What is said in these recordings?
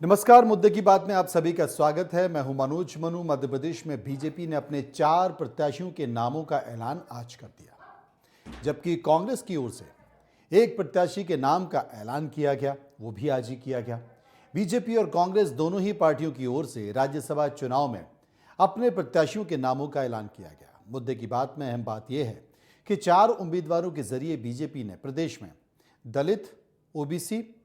नमस्कार। मुद्दे की बात में आप सभी का स्वागत है। मैं हूं मनोज मनु। मध्य प्रदेश में बीजेपी ने अपने 4 प्रत्याशियों के नामों का ऐलान आज कर दिया, जबकि कांग्रेस की ओर से एक प्रत्याशी के नाम का ऐलान किया गया, वो भी आज ही किया गया। बीजेपी और कांग्रेस दोनों ही पार्टियों की ओर से राज्यसभा चुनाव में अपने प्रत्याशियों के नामों का ऐलान किया गया। मुद्दे की बात में अहम बात यह है कि 4 उम्मीदवारों के जरिए बीजेपी ने प्रदेश में दलित, ओबीसी,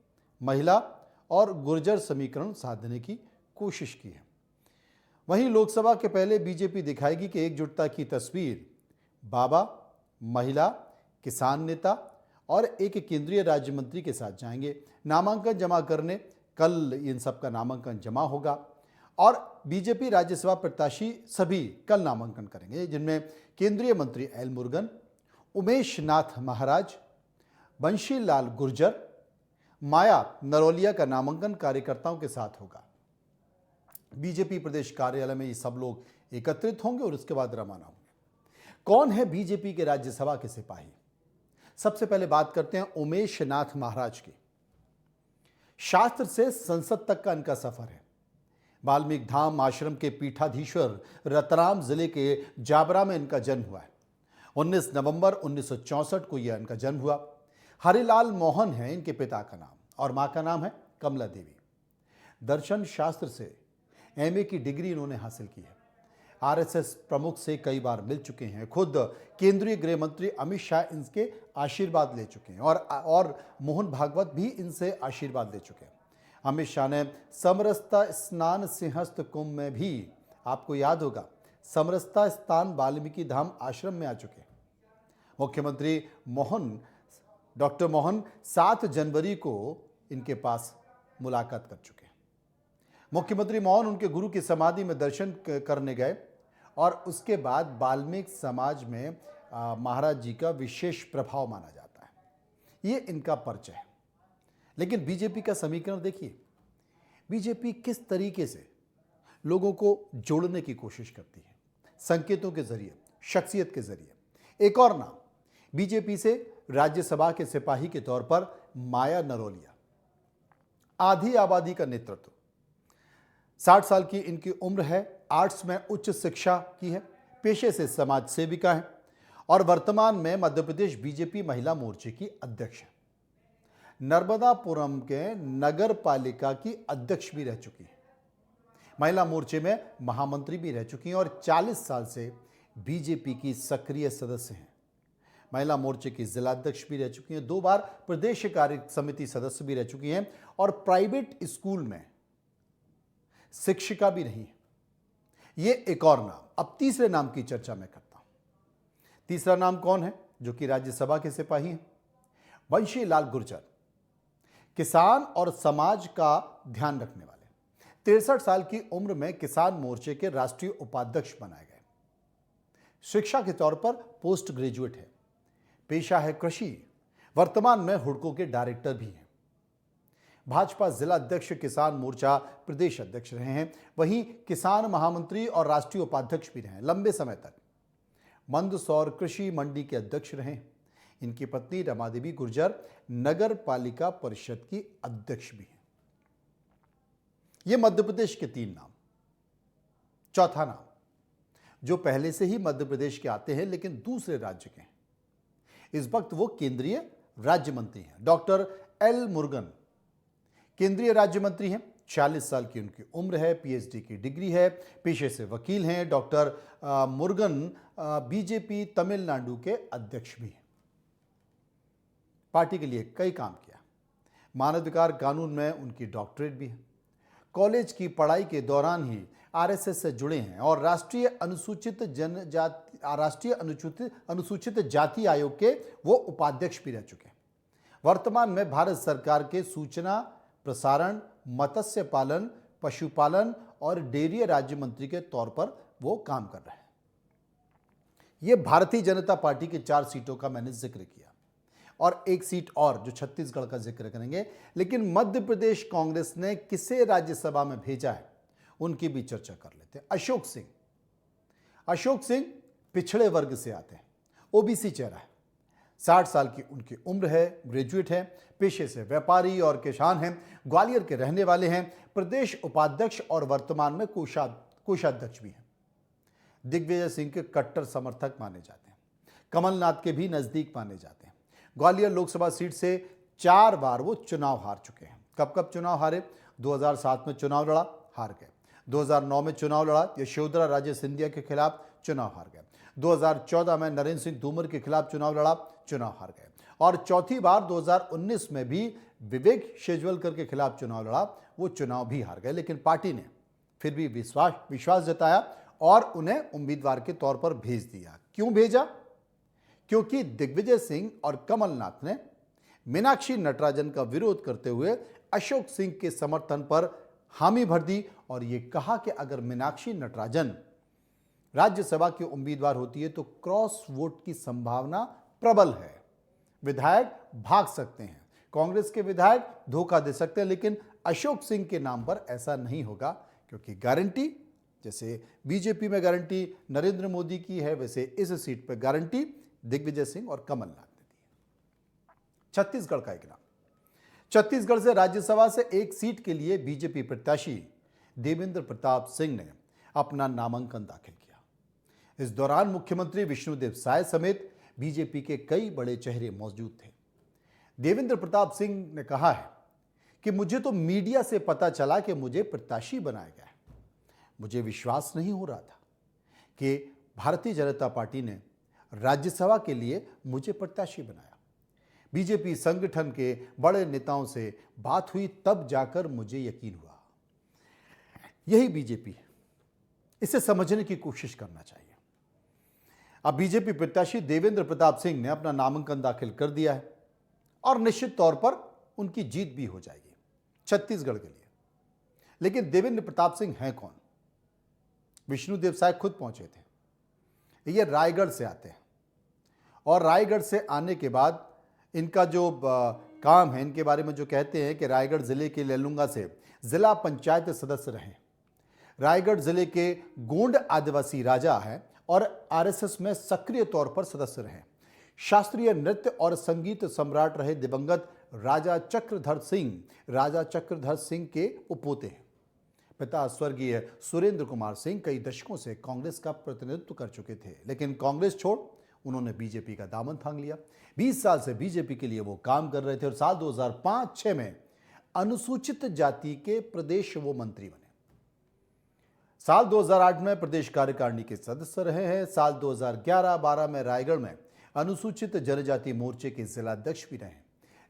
महिला और गुर्जर समीकरण साधने की कोशिश की है। वहीं लोकसभा के पहले बीजेपी दिखाएगी कि एकजुटता की तस्वीर बाबा, महिला, किसान नेता और एक केंद्रीय राज्य मंत्री के साथ जाएंगे। नामांकन जमा करने कल इन सब का नामांकन जमा होगा और बीजेपी राज्यसभा प्रत्याशी सभी कल नामांकन करेंगे, जिनमें केंद्रीय मंत्री एल मुरुगन, उमेश नाथ महाराज, बंशी लाल गुर्जर, माया नरोलिया का नामांकन कार्यकर्ताओं के साथ होगा। बीजेपी प्रदेश कार्यालय में ये सब लोग एकत्रित होंगे और उसके बाद रवाना होंगे। कौन है बीजेपी के राज्यसभा के सिपाही? सबसे पहले बात करते हैं उमेश नाथ महाराज की। शास्त्र से संसद तक का इनका सफर है। वाल्मीकि धाम आश्रम के पीठाधीश्वर रतलाम जिले के जाबरा में इनका जन्म हुआ है। 19 नवंबर 1964 को यह इनका जन्म हुआ। हरिलाल मोहन है इनके पिता का नाम और मां का नाम है कमला देवी। दर्शन शास्त्र से एमए की डिग्री इन्होंने हासिल की है। आरएसएस प्रमुख से कई बार मिल चुके हैं। खुद केंद्रीय गृह मंत्री अमित शाह इनके आशीर्वाद ले चुके हैं और मोहन भागवत भी इनसे आशीर्वाद ले चुके हैं। अमित शाह ने समरसता स्नान सिंहस्थ कुंभ में भी, आपको याद होगा, समरसता स्थान वाल्मीकि धाम आश्रम में आ चुके हैं। मुख्यमंत्री डॉक्टर मोहन 7 जनवरी को इनके पास मुलाकात कर चुके हैं। मुख्यमंत्री मोहन उनके गुरु की समाधि में दर्शन करने गए और उसके बाद वाल्मीकि समाज में महाराज जी का विशेष प्रभाव माना जाता है। ये इनका परिचय है। लेकिन बीजेपी का समीकरण देखिए। बीजेपी किस तरीके से लोगों को जोड़ने की कोशिश करती है, संकेतों के जरिए, शख्सियत के जरिए। एक और नाम बीजेपी से राज्यसभा के सिपाही के तौर पर माया नरोलिया। आधी आबादी का नेतृत्व, 60 साल की इनकी उम्र है। आर्ट्स में उच्च शिक्षा की है, पेशे से समाज सेविका है और वर्तमान में मध्य प्रदेश बीजेपी महिला मोर्चे की अध्यक्ष है। नर्मदापुरम के नगर पालिका की अध्यक्ष भी रह चुकी है। महिला मोर्चे में महामंत्री भी रह चुकी हैं और 40 साल से बीजेपी की सक्रिय सदस्य हैं। महिला मोर्चे की जिलाध्यक्ष भी रह चुकी हैं, 2 बार प्रदेश कार्य समिति सदस्य भी रह चुकी हैं और प्राइवेट स्कूल में शिक्षिका भी रही है। ये एक और नाम। अब तीसरे नाम की चर्चा मैं करता हूं। तीसरा नाम कौन है जो कि राज्यसभा के सिपाही हैं? बंशी लाल गुर्जर, किसान और समाज का ध्यान रखने वाले। 63 साल की उम्र में किसान मोर्चे के राष्ट्रीय उपाध्यक्ष बनाए गए। शिक्षा के तौर पर पोस्ट ग्रेजुएट है। पेशा है कृषि। वर्तमान में हुडको के डायरेक्टर भी हैं। भाजपा जिला अध्यक्ष, किसान मोर्चा प्रदेश अध्यक्ष रहे हैं। वहीं किसान महामंत्री और राष्ट्रीय उपाध्यक्ष भी रहे हैं लंबे समय तक। मंदसौर कृषि मंडी के अध्यक्ष रहे हैं। इनकी पत्नी रमा देवी गुर्जर नगर पालिका परिषद की अध्यक्ष भी हैं। ये मध्य प्रदेश के 3 नाम। चौथा नाम जो पहले से ही मध्य प्रदेश के आते हैं लेकिन दूसरे राज्य के हैं। इस वक्त वो केंद्रीय राज्य मंत्री हैं। डॉक्टर एल मुरुगन केंद्रीय राज्य मंत्री हैं। 40 साल की उनकी उम्र है। पीएचडी की डिग्री है। पेशे से वकील हैं। डॉक्टर मुरुगन बीजेपी तमिलनाडु के अध्यक्ष भी हैं। पार्टी के लिए कई काम किया। मानवाधिकार कानून में उनकी डॉक्टरेट भी है। कॉलेज की पढ़ाई के दौरान ही आरएसएस से जुड़े हैं और राष्ट्रीय अनुसूचित जाति आयोग के वो उपाध्यक्ष भी रह चुके हैं। वर्तमान में भारत सरकार के सूचना प्रसारण, मत्स्य पालन, पशुपालन और डेयरी राज्य मंत्री के तौर पर वो काम कर रहे हैं। ये भारतीय जनता पार्टी की 4 सीटों का मैंने जिक्र किया और एक सीट और जो छत्तीसगढ़ का जिक्र करेंगे। लेकिन मध्य प्रदेश कांग्रेस ने किसे राज्यसभा में भेजा है उनकी भी चर्चा कर लेते हैं। अशोक सिंह पिछड़े वर्ग से आते हैं, ओबीसी चेहरा है। 60 साल की उनकी उम्र है, ग्रेजुएट हैं, पेशे से व्यापारी और किसान हैं, ग्वालियर के रहने वाले हैं, प्रदेश उपाध्यक्ष और वर्तमान में कोषाध्यक्ष भी हैं। दिग्विजय सिंह के कट्टर समर्थक माने जाते हैं, कमलनाथ के भी नजदीक माने जाते हैं। ग्वालियर लोकसभा सीट से 4 बार वो चुनाव हार चुके हैं। कब कब चुनाव हारे? 2007 में चुनाव लड़ा, हार गए। 2009 में चुनाव लड़ा, यशोधरा राजे सिंधिया के खिलाफ, चुनाव हार गए। 2014 में नरेंद्र सिंह तोमर के खिलाफ चुनाव लड़ा, चुनाव हार गए। और चौथी बार 2019 में भी विवेक शेजवलकर के खिलाफ चुनाव लड़ा, वो चुनाव भी हार गए। लेकिन पार्टी ने फिर भी विश्वास जताया और उन्हें उम्मीदवार के तौर पर भेज दिया। क्यों भेजा? क्योंकि दिग्विजय सिंह और कमलनाथ ने मीनाक्षी नटराजन का विरोध करते हुए अशोक सिंह के समर्थन पर हामी भर दी और यह कहा कि अगर मीनाक्षी नटराजन राज्यसभा की उम्मीदवार होती है तो क्रॉस वोट की संभावना प्रबल है, विधायक भाग सकते हैं, कांग्रेस के विधायक धोखा दे सकते हैं। लेकिन अशोक सिंह के नाम पर ऐसा नहीं होगा, क्योंकि गारंटी जैसे बीजेपी में गारंटी नरेंद्र मोदी की है, वैसे इस सीट पर गारंटी दिग्विजय सिंह और कमलनाथ ने दी है। छत्तीसगढ़ का एक नाम, छत्तीसगढ़ से राज्यसभा से एक सीट के लिए बीजेपी प्रत्याशी देवेंद्र प्रताप सिंह ने अपना नामांकन दाखिल किया। इस दौरान मुख्यमंत्री विष्णुदेव साय समेत बीजेपी के कई बड़े चेहरे मौजूद थे। देवेंद्र प्रताप सिंह ने कहा है कि मुझे तो मीडिया से पता चला कि मुझे प्रत्याशी बनाया गया है। मुझे विश्वास नहीं हो रहा था कि भारतीय जनता पार्टी ने राज्यसभा के लिए मुझे प्रत्याशी बनाया। बीजेपी संगठन के बड़े नेताओं से बात हुई, तब जाकर मुझे यकीन हुआ। यही बीजेपी है, इसे समझने की कोशिश करना चाहिए। अब बीजेपी प्रत्याशी देवेंद्र प्रताप सिंह ने अपना नामांकन दाखिल कर दिया है और निश्चित तौर पर उनकी जीत भी हो जाएगी छत्तीसगढ़ के लिए। लेकिन देवेंद्र प्रताप सिंह हैं कौन? विष्णुदेव साय खुद पहुंचे थे। ये रायगढ़ से आते हैं और रायगढ़ से आने के बाद इनका जो काम है, इनके बारे में जो कहते हैं कि रायगढ़ जिले के लेलुंगा से जिला पंचायत सदस्य रहे, रायगढ़ जिले के गोंड आदिवासी राजा हैं और आरएसएस में सक्रिय तौर पर सदस्य रहे, शास्त्रीय नृत्य और संगीत सम्राट रहे दिवंगत राजा चक्रधर सिंह के उपोते हैं। पिता स्वर्गीय सुरेंद्र कुमार सिंह कई दशकों से कांग्रेस का प्रतिनिधित्व कर चुके थे, लेकिन कांग्रेस छोड़ उन्होंने बीजेपी का दामन थाम लिया। 20 साल से बीजेपी के लिए वो काम कर रहे थे और साल 2005-06 में अनुसूचित जाति के प्रदेश वो मंत्री बने। साल 2008 में प्रदेश कार्यकारिणी के सदस्य रहे हैं। साल 2011-12 में रायगढ़ में अनुसूचित जनजाति मोर्चे के जिलाध्यक्ष भी रहे।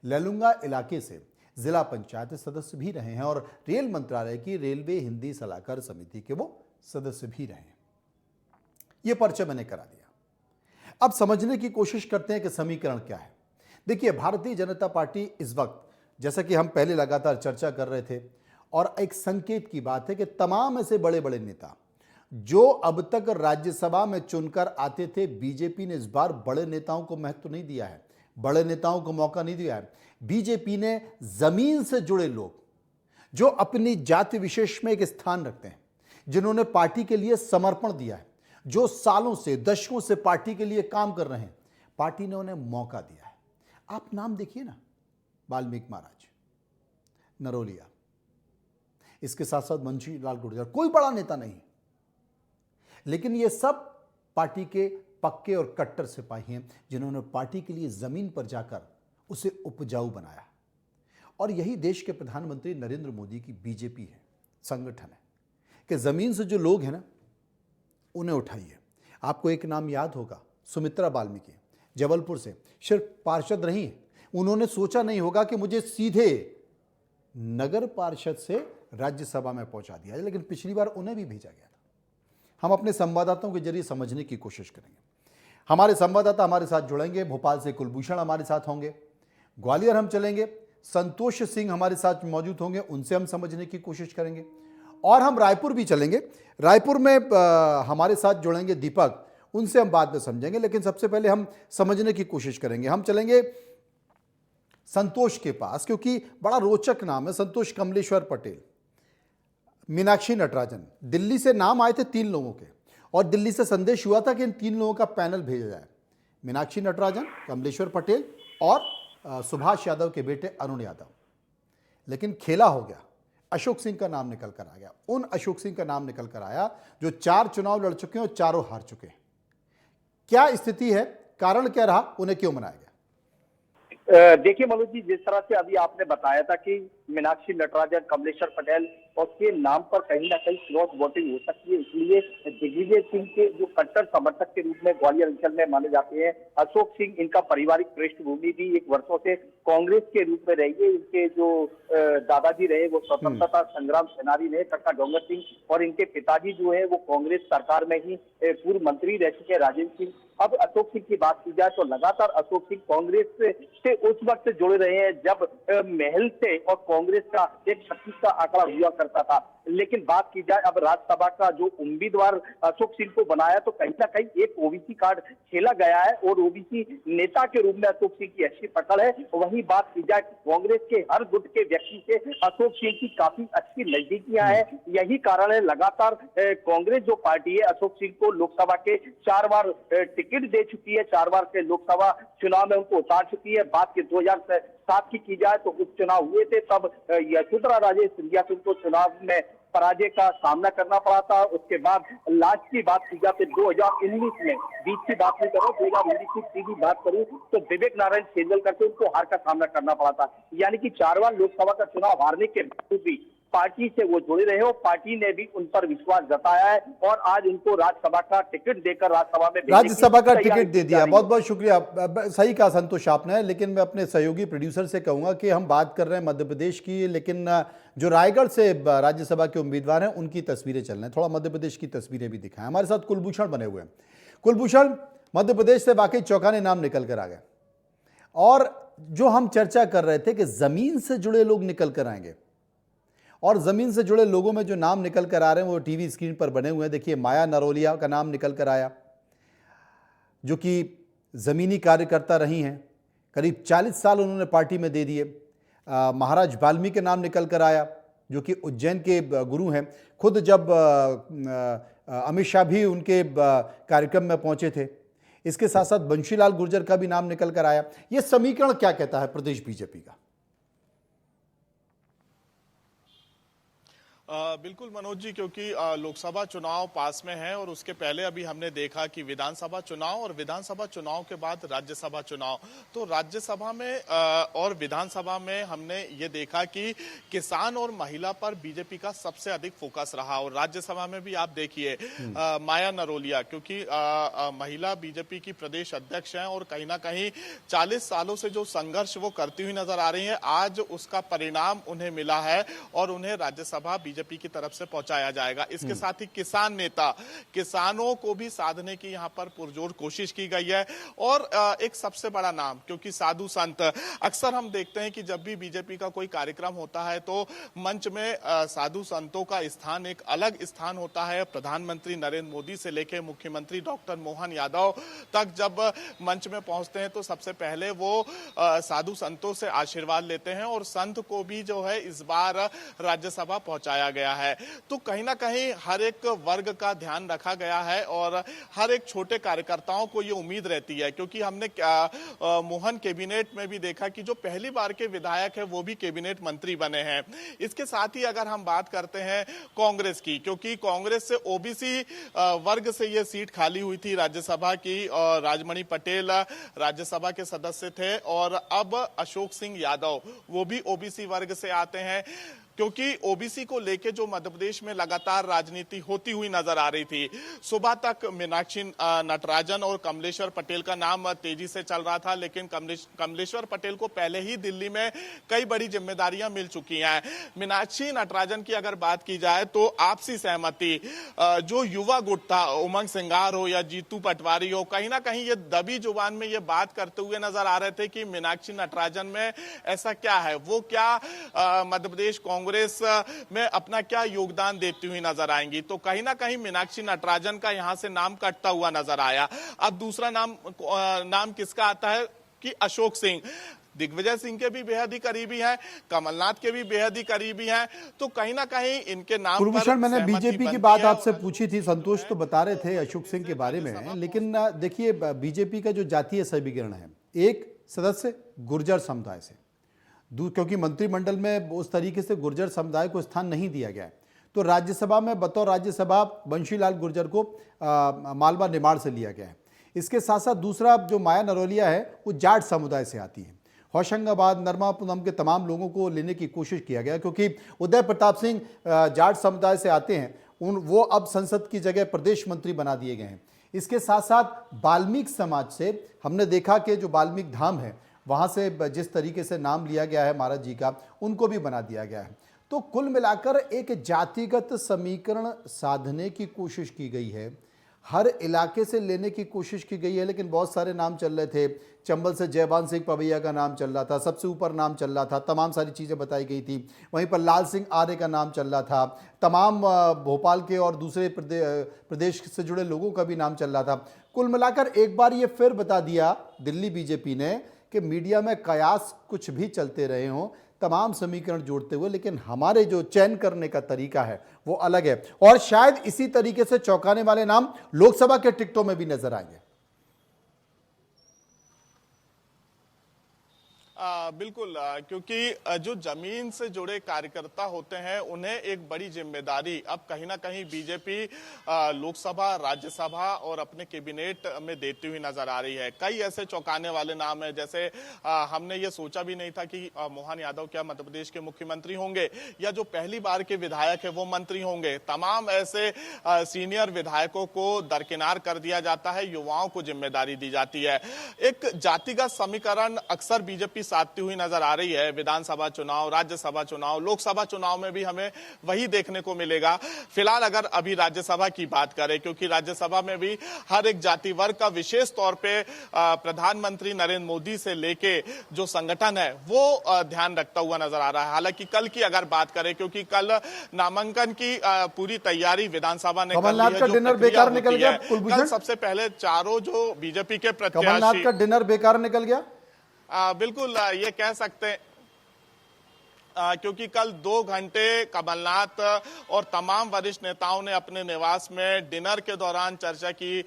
लेलुंगा इलाके से जिला पंचायत सदस्य भी रहे हैं और रेल मंत्रालय की रेलवे हिंदी सलाहकार समिति के वो सदस्य भी रहे हैं। ये परिचय मैंने करा दिया। अब समझने की कोशिश करते हैं कि समीकरण क्या है। देखिए, भारतीय जनता पार्टी इस वक्त, जैसा कि हम पहले लगातार चर्चा कर रहे थे, और एक संकेत की बात है कि तमाम ऐसे बड़े बड़े नेता जो अब तक राज्यसभा में चुनकर आते थे, बीजेपी ने इस बार बड़े नेताओं को महत्व नहीं दिया है, बड़े नेताओं को मौका नहीं दिया है। बीजेपी ने जमीन से जुड़े लोग जो अपनी जाति विशेष में एक स्थान रखते हैं, जिन्होंने पार्टी के लिए समर्पण दिया है, जो सालों से दशकों से पार्टी के लिए काम कर रहे हैं, पार्टी ने उन्हें मौका दिया है। आप नाम देखिए ना, वाल्मीकि महाराज, नरोलिया, इसके साथ साथ मुंशी लाल गुर्जर, कोई बड़ा नेता नहीं, लेकिन ये सब पार्टी के पक्के और कट्टर सिपाही हैं जिन्होंने पार्टी के लिए जमीन पर जाकर उसे उपजाऊ बनाया। और यही देश के प्रधानमंत्री नरेंद्र मोदी की बीजेपी है, संगठन है कि जमीन से जो लोग हैं ना, उन्हें उठाइए। आपको एक नाम याद होगा, सुमित्रा वाल्मीकि, जबलपुर से सिर्फ पार्षद रही, उन्होंने सोचा नहीं होगा कि मुझे सीधे नगर पार्षद से राज्यसभा में पहुंचा दिया जाए, लेकिन पिछली बार उन्हें भी भेजा गया था। हम अपने संवाददाताओं के जरिए समझने की कोशिश करेंगे। हमारे संवाददाता हमारे साथ जुड़ेंगे। भोपाल से कुलभूषण हमारे साथ होंगे, ग्वालियर हम चलेंगे, संतोष सिंह हमारे साथ मौजूद होंगे, उनसे हम समझने की कोशिश करेंगे, और हम रायपुर भी चलेंगे। रायपुर में हमारे साथ जुड़ेंगे दीपक, उनसे हम बाद में समझेंगे, लेकिन सबसे पहले हम समझने की कोशिश करेंगे। हम चलेंगे संतोष के पास, क्योंकि बड़ा रोचक नाम है, संतोष कमलेश्वर पटेल, मीनाक्षी नटराजन। दिल्ली से नाम आए थे 3 लोगों के, और दिल्ली से संदेश हुआ था कि इन 3 लोगों का पैनल भेजा जाए। मीनाक्षी नटराजन, कमलेश्वर पटेल और सुभाष यादव के बेटे अरुण यादव। लेकिन खेला हो गया, अशोक सिंह का नाम निकल कर आ गया। उन अशोक सिंह का नाम निकल कर आया जो 4 चुनाव लड़ चुके हैं और चारों हार चुके हैं। क्या स्थिति है, कारण क्या रहा, उन्हें क्यों मनाया गया? देखिए मनोज जी, जिस तरह से अभी आपने बताया था कि मीनाक्षी नटराजन, कमलेश्वर पटेल और के नाम पर कहीं ना कहीं क्रॉस वोटिंग हो सकती है, इसलिए दिग्विजय सिंह के जो कट्टर समर्थक के रूप में ग्वालियर अंचल में माने जाते हैं, अशोक सिंह, इनका पारिवारिक पृष्ठभूमि भी एक वर्षों से कांग्रेस के रूप में रही है। इनके जो दादाजी रहे वो स्वतंत्रता संग्राम सेनानी रहे, कक्का डोंगर सिंह, और इनके पिताजी जो है वो कांग्रेस सरकार में ही पूर्व मंत्री रह चुके राजेंद्र सिंह। अब अशोक सिंह की बात की जाए तो लगातार अशोक सिंह कांग्रेस से उस वक्त जुड़े रहे हैं जब महल से और कांग्रेस का एक 36 का आंकड़ा हुआ करता था। लेकिन बात की जाए अब राज्यसभा का जो उम्मीदवार अशोक सिंह को बनाया तो कहीं ना कहीं एक ओबीसी कार्ड खेला गया है और ओबीसी नेता के रूप में अशोक सिंह की अच्छी पकड़ है। वहीं बात की जाए कांग्रेस के हर गुट के व्यक्ति से अशोक सिंह की काफी अच्छी नजदीकियां हैं। यही कारण है लगातार कांग्रेस जो पार्टी है अशोक सिंह को लोकसभा के 4 बार टिकट दे चुकी है, 4 बार के लोकसभा चुनाव में उनको उतार चुकी है। बात की 2007 की जाए तो उपचुनाव हुए थे, तब यशोधरा राजे सिंधिया को चुनाव में पराजय का सामना करना पड़ा था। उसके बाद लास्ट की बात की जाए 2019 में, बीच की बात नहीं करो, 2019 की सीधी बात करूं तो विवेक नारायण सेंगलकर से उनको हार का सामना करना पड़ा था। यानी कि 4 बार लोकसभा का चुनाव हारने के बावजूद भी पार्टी से वो जुड़े रहे और पार्टी ने भी उन पर विश्वास जताया है और आज उनको राज्यसभा का टिकट देकर राज्यसभा में राज्यसभा का टिकट दे दिया। बहुत बहुत शुक्रिया, सही कहा संतोष आपने। लेकिन मैं अपने सहयोगी प्रोड्यूसर से कहूंगा कि हम बात कर रहे हैं मध्य प्रदेश की, लेकिन जो रायगढ़ से राज्यसभा के उम्मीदवार हैं उनकी तस्वीरें चल रही हैं, थोड़ा मध्य प्रदेश की तस्वीरें भी दिखाएं। हमारे साथ कुलभूषण बने हुए हैं। कुलभूषण, मध्य प्रदेश से वाकई चौंकाने नाम निकल कर आ गए, और जो हम चर्चा कर रहे थे कि जमीन से जुड़े लोग निकल कर आएंगे, और जमीन से जुड़े लोगों में जो नाम निकल कर आ रहे हैं वो टीवी स्क्रीन पर बने हुए हैं। देखिए, माया नरोलिया का नाम निकल कर आया, जो कि ज़मीनी कार्यकर्ता रही हैं, करीब 40 साल उन्होंने पार्टी में दे दिए। महाराज वाल्मीकि का नाम निकल कर आया, जो कि उज्जैन के गुरु हैं। खुद जब अमित शाह भी उनके कार्यक्रम में पहुंचे थे। इसके साथ साथ बंशीलाल गुर्जर का भी नाम निकल कर आया। ये समीकरण क्या कहता है प्रदेश बीजेपी का? बिल्कुल मनोज जी, क्योंकि लोकसभा चुनाव पास में है और उसके पहले अभी हमने देखा कि विधानसभा चुनाव और विधानसभा चुनाव के बाद राज्यसभा चुनाव, तो राज्यसभा में और विधानसभा में हमने ये देखा कि किसान और महिला पर बीजेपी का सबसे अधिक फोकस रहा। और राज्यसभा में भी आप देखिए माया नरोलिया, क्योंकि महिला बीजेपी की प्रदेश अध्यक्ष हैं और कहीं ना कहीं 40 सालों से जो संघर्ष वो करती हुई नजर आ रही है, आज उसका परिणाम उन्हें मिला है और उन्हें राज्यसभा बीजेपी की तरफ से पहुंचाया जाएगा। इसके साथ ही किसान नेता, किसानों को भी साधने की यहां पर पुरजोर कोशिश की गई है। और एक सबसे बड़ा नाम, क्योंकि साधु संत, अक्सर हम देखते हैं कि जब भी बीजेपी का कोई कार्यक्रम होता है तो मंच में साधु संतों का स्थान एक अलग स्थान होता है। प्रधानमंत्री नरेंद्र मोदी से लेकर मुख्यमंत्री डॉक्टर मोहन यादव तक जब मंच में पहुंचते हैं तो सबसे पहले वो साधु संतों से आशीर्वाद लेते हैं, और संत को भी जो है इस बार राज्यसभा पहुंचाया गया है। तो कहीं ना कहीं हर एक वर्ग का ध्यान रखा गया है और हर एक छोटे कार्यकर्ताओं को ये उम्मीद रहती है, क्योंकि हमने मोहन कैबिनेट में भी देखा कि जो पहली बार के विधायक है वो भी कैबिनेट मंत्री बने हैं। इसके साथ ही अगर हम बात करते हैं कांग्रेस की, क्योंकि कांग्रेस से ओबीसी वर्ग से ये सीट खाली हुई थी राज्यसभा की, और राजमणि पटेल राज्यसभा के सदस्य थे, और अब अशोक सिंह यादव वो भी ओबीसी वर्ग से आते हैं। क्योंकि ओबीसी को लेके जो मध्य प्रदेश में लगातार राजनीति होती हुई नजर आ रही थी, सुबह तक मीनाक्षी नटराजन और कमलेश्वर पटेल का नाम तेजी से चल रहा था, लेकिन कमलेश्वर पटेल को पहले ही दिल्ली में कई बड़ी जिम्मेदारियां मिल चुकी हैं। मीनाक्षी नटराजन की अगर बात की जाए तो आपसी सहमति, जो युवा गुट था, उमंग सिंगार हो या जीतू पटवारी हो, कहीं ना कहीं ये दबी जुबान में ये बात करते हुए नजर आ रहे थे कि मीनाक्षी नटराजन में ऐसा क्या है, वो क्या मध्य प्रदेश कांग्रेस में अपना क्या योगदान देती हुई नजर आएंगी। तो कहीं ना कहीं मीनाक्षी नटराजन का यहां से नाम कटता हुआ नजर आया। अब दूसरा नाम किसका आता है कि अशोक सिंह। दिग्विजय सिंह के भी बेहद ही करीबी हैं, कमलनाथ के भी बेहद ही करीबी हैं, तो कहीं ना कहीं इनके नाम पर कुलभूषण, मैंने सहमति बीजेपी की बनती बात है। आपसे और पूछी थी, संतोष तो बता रहे थे अशोक सिंह के बारे में, लेकिन देखिए बीजेपी का जो जातीय समीकरण है, एक सदस्य गुर्जर समुदाय से, क्योंकि मंत्रिमंडल में उस तरीके से गुर्जर समुदाय को स्थान नहीं दिया गया है, तो राज्यसभा में बतौर राज्यसभा बंशीलाल गुर्जर को मालवा निमाड़ से लिया गया है। इसके साथ साथ दूसरा जो माया नरोलिया है वो जाट समुदाय से आती है। होशंगाबाद, नरमा पूनम के तमाम लोगों को लेने की कोशिश किया गया, क्योंकि उदय प्रताप सिंह जाट समुदाय से आते हैं, वो अब संसद की जगह प्रदेश मंत्री बना दिए गए हैं। इसके साथ साथ वाल्मीकि समाज से हमने देखा कि जो वाल्मीकि धाम है वहाँ से जिस तरीके से नाम लिया गया है महाराज जी का, उनको भी बना दिया गया है। तो कुल मिलाकर एक जातिगत समीकरण साधने की कोशिश की गई है, हर इलाके से लेने की कोशिश की गई है, लेकिन बहुत सारे नाम चल रहे थे। चंबल से जयबान सिंह पवैया का नाम चल रहा था, सबसे ऊपर नाम चल रहा था, तमाम सारी चीज़ें बताई गई थी। वहीं पर लाल सिंह आर्य का नाम चल रहा था, तमाम भोपाल के और दूसरे प्रदेश से जुड़े लोगों का भी नाम चल रहा था। कुल मिलाकर एक बार ये फिर बता दिया दिल्ली बीजेपी ने कि मीडिया में कयास कुछ भी चलते रहे हों, तमाम समीकरण जोड़ते हुए, लेकिन हमारे जो चयन करने का तरीका है वो अलग है। और शायद इसी तरीके से चौंकाने वाले नाम लोकसभा के टिकटों में भी नजर आएंगे। बिल्कुल, क्योंकि जो जमीन से जुड़े कार्यकर्ता होते हैं उन्हें एक बड़ी जिम्मेदारी अब कहीं ना कहीं बीजेपी लोकसभा, राज्यसभा और अपने कैबिनेट में देती हुई नजर आ रही है। कई ऐसे चौंकाने वाले नाम हैं, जैसे हमने ये सोचा भी नहीं था कि मोहन यादव क्या मध्य प्रदेश के मुख्यमंत्री होंगे, या जो पहली बार के विधायक है वो मंत्री होंगे। तमाम ऐसे सीनियर विधायकों को दरकिनार कर दिया जाता है, युवाओं को जिम्मेदारी दी जाती है। एक जातिगत समीकरण अक्सर बीजेपी साधती हुई नजर आ रही है। विधानसभा चुनाव, राज्यसभा चुनाव, लोकसभा चुनाव में भी हमें वही देखने को मिलेगा। फिलहाल अगर अभी राज्यसभा की बात करें, क्योंकि राज्यसभा में भी हर एक जाति वर्ग का विशेष तौर पे प्रधानमंत्री नरेंद्र मोदी से लेके जो संगठन है वो ध्यान रखता हुआ नजर आ रहा है। हालांकि कल की अगर बात करें, क्योंकि कल नामांकन की पूरी तैयारी विधानसभा ने कर ली है। कमलनाथ का डिनर बेकार निकल गया कुलभूषण, सबसे पहले चारों जो बीजेपी के प्रत्याशी, कमलनाथ का डिनर बेकार निकल गया। बिल्कुल ये कह सकते हैं, क्योंकि कल 2 घंटे कमलनाथ और तमाम वरिष्ठ नेताओं ने अपने निवास में डिनर के दौरान चर्चा की।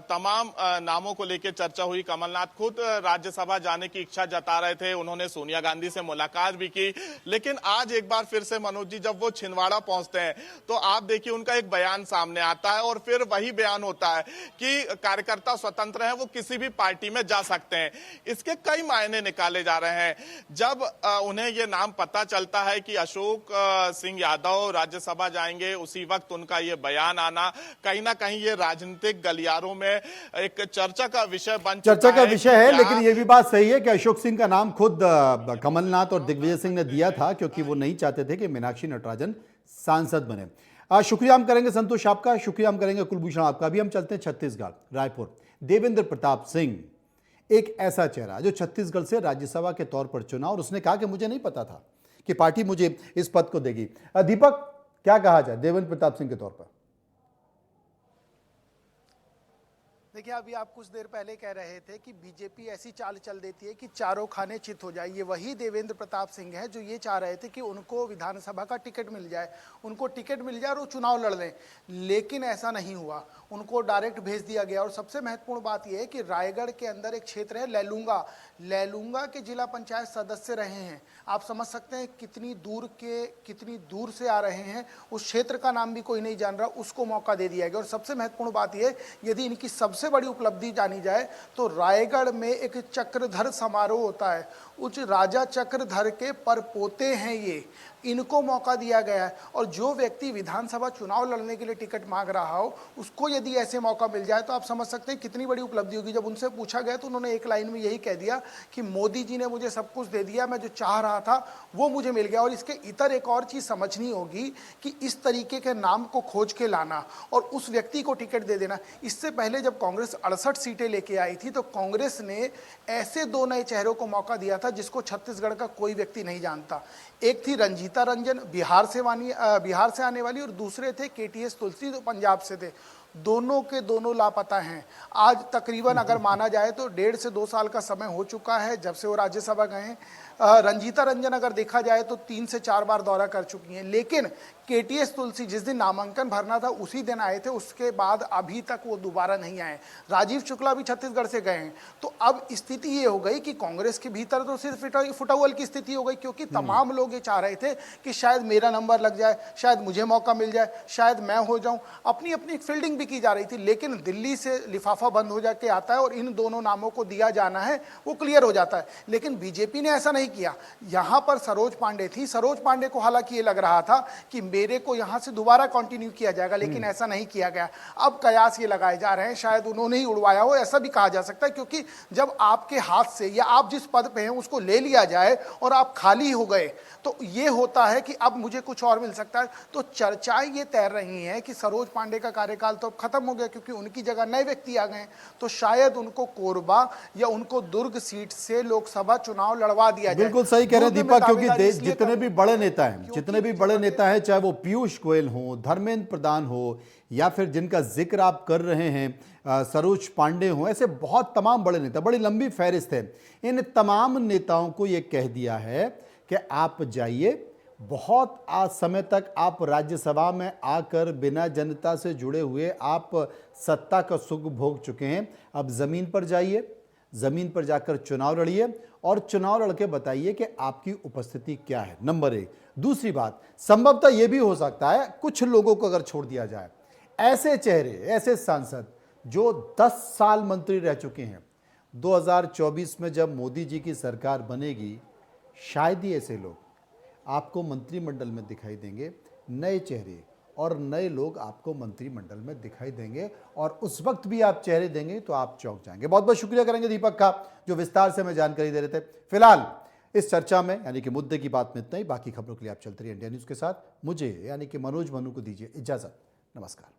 तमाम नामों को लेकर चर्चा हुई। कमलनाथ खुद राज्यसभा जाने की इच्छा जता रहे थे, उन्होंने सोनिया गांधी से मुलाकात भी की। लेकिन आज एक बार फिर से मनोज जी जब वो छिंदवाड़ा पहुंचते हैं तो आप देखिए उनका एक बयान सामने आता है और फिर वही बयान होता है कि कार्यकर्ता स्वतंत्र हैं, वो किसी भी पार्टी में जा सकते हैं। इसके कई मायने निकाले जा रहे हैं। जब उन्हें ये नाम पता चलता है कि अशोक सिंह यादव राज्यसभा जाएंगे, उसी वक्त उनका ये बयान आना कहीं ना कहीं ये राजनीतिक गलियारों में एक चर्चा का विषय बन चुका है। चर्चा का विषय है, लेकिन ये भी बात सही है कि अशोक सिंह का नाम खुद कमलनाथ और दिग्विजय सिंह ने दिया था, क्योंकि वो नहीं चाहते थे कि मीनाक्षी नटराजन सांसद बने। शुक्रिया हम करेंगे संतोष आपका, शुक्रिया हम करेंगे कुलभूषण आपका। अभी हम चलते हैं छत्तीसगढ़, रायपुर। देवेंद्र प्रताप सिंह एक ऐसा चेहरा जो छत्तीसगढ़ से राज्यसभा के तौर पर चुना, और उसने कहा कि मुझे नहीं पता था कि पार्टी मुझे इस पद को देगी। दीपक, क्या कहा जाए देवेंद्र प्रताप सिंह के तौर पर? देखिए, अभी आप कुछ देर पहले कह रहे थे कि बीजेपी ऐसी चाल चल देती है कि चारों खाने चित हो जाए। ये वही देवेंद्र प्रताप सिंह है जो ये चाह रहे थे कि उनको विधानसभा का टिकट मिल जाए, उनको टिकट मिल जाए और वो चुनाव लड़ लें, लेकिन ऐसा नहीं हुआ। उनको डायरेक्ट भेज दिया गया। और सबसे महत्वपूर्ण बात यह है कि रायगढ़ के अंदर एक क्षेत्र है लैलूंगा के जिला पंचायत सदस्य रहे हैं। आप समझ सकते हैं कितनी दूर से आ रहे हैं। उस क्षेत्र का नाम भी कोई नहीं जान रहा, उसको मौका दे दिया गया। और सबसे महत्वपूर्ण बात यह, यदि इनकी सबसे बड़ी उपलब्धि जानी जाए तो रायगढ़ में एक चक्रधर समारोह होता है। उस राजा चक्रधर के परपोते हैं ये, इनको मौका दिया गया है। और जो व्यक्ति विधानसभा चुनाव लड़ने के लिए टिकट मांग रहा हो, उसको यदि ऐसे मौका मिल जाए तो आप समझ सकते हैं कितनी बड़ी उपलब्धि होगी। जब उनसे पूछा गया तो उन्होंने एक लाइन में यही कह दिया कि मोदी जी ने मुझे सब कुछ दे दिया, मैं जो चाह रहा था वो मुझे मिल गया। और इसके इतर एक और चीज़ समझनी होगी कि इस तरीके के नाम को खोज के लाना और उस व्यक्ति को टिकट दे देना। इससे पहले जब कांग्रेस 68 सीटें लेके आई थी तो कांग्रेस ने ऐसे 2 नए चेहरों को मौका दिया था जिसको छत्तीसगढ़ का कोई व्यक्ति नहीं जानता। एक थी रंजीता रंजन बिहार से आने वाली, और दूसरे थे केटीएस तुलसी जो पंजाब से थे। दोनों के दोनों लापता हैं। आज तकरीबन अगर माना जाए तो 1.5 से 2 साल का समय हो चुका है जब से वो राज्यसभा गए हैं। रंजीता रंजन अगर देखा जाए तो 3 से 4 बार दौरा कर चुकी हैं, लेकिन केटीएस तुलसी जिस दिन नामांकन भरना था उसी दिन आए थे, उसके बाद अभी तक वो दोबारा नहीं आए। राजीव शुक्ला भी छत्तीसगढ़ से गए हैं। तो अब स्थिति ये हो गई कि कांग्रेस के भीतर तो सिर्फ फुटबॉल की स्थिति हो गई, क्योंकि तमाम लोग ये चाह रहे थे कि शायद मेरा नंबर लग जाए, शायद मुझे मौका मिल जाए, शायद मैं हो जाऊं। अपनी अपनी फील्डिंग भी की जा रही थी, लेकिन दिल्ली से लिफाफा बंद हो जाके आता है और इन दोनों नामों को दिया जाना है वो क्लियर हो जाता है। लेकिन बीजेपी ने ऐसा नहीं किया। यहां पर सरोज पांडे थी, सरोज पांडे को हालांकि ये लग रहा था कि मेरे को यहां से दोबारा कंटिन्यू किया जाएगा, लेकिन ऐसा नहीं किया गया। अब कयास ये लगाए जा रहे हैं शायद उन्होंने ही उड़वाया हो, ऐसा भी कहा जा सकता है, क्योंकि जब आपके हाथ से या आप जिस पद पे हैं उसको ले लिया जाए और आप खाली हो गए तो ये होता है कि अब मुझे कुछ और मिल सकता है। तो चर्चाएं ये तैर रही हैं कि सरोज पांडे का कार्यकाल तो अब खत्म हो गया, क्योंकि उनकी जगह नए व्यक्ति आ गए, तो शायद उनको कोरबा या उनको दुर्ग सीट से लोकसभा चुनाव लड़वा दिया जाए। बिल्कुल सही कह रहे हैं दुर्ग में दीपक, क्योंकि दावेदारी इसलिए जितने भी बड़े नेता हैं, जितने भी बड़े नेता हैं, चाहे वो पीयूष गोयल हो, धर्मेंद्र प्रधान हो, या फिर जिनका जिक्र आप कर रहे हैं सरोज पांडे हो, ऐसे बहुत तमाम बड़े नेता, बड़ी लंबी फहरिस्त है। इन तमाम नेताओं को यह कह दिया है कि आप जाइए, बहुत आज समय तक आप राज्यसभा में आकर बिना जनता से जुड़े हुए आप सत्ता का सुख भोग चुके हैं। अब जमीन पर जाइए, जमीन पर जाकर चुनाव लड़िए और चुनाव लड़के बताइए कि आपकी उपस्थिति क्या है, नंबर 1। दूसरी बात, संभवतः यह भी हो सकता है कुछ लोगों को अगर छोड़ दिया जाए, ऐसे चेहरे, ऐसे सांसद जो 10 साल मंत्री रह चुके हैं, 2024 में जब मोदी जी की सरकार बनेगी, शायद ही ऐसे लोग आपको मंत्रिमंडल में दिखाई देंगे। नए चेहरे और नए लोग आपको मंत्रिमंडल में दिखाई देंगे और उस वक्त भी आप चेहरे देंगे तो आप चौंक जाएंगे। बहुत बहुत शुक्रिया करेंगे दीपक का, जो विस्तार से हमें जानकारी दे रहे थे। फिलहाल इस चर्चा में यानी कि मुद्दे की बात में इतना ही। बाकी खबरों के लिए आप चलते रहिए इंडिया न्यूज़ के साथ। मुझे यानी कि मनोज मनु को दीजिए इजाजत। नमस्कार।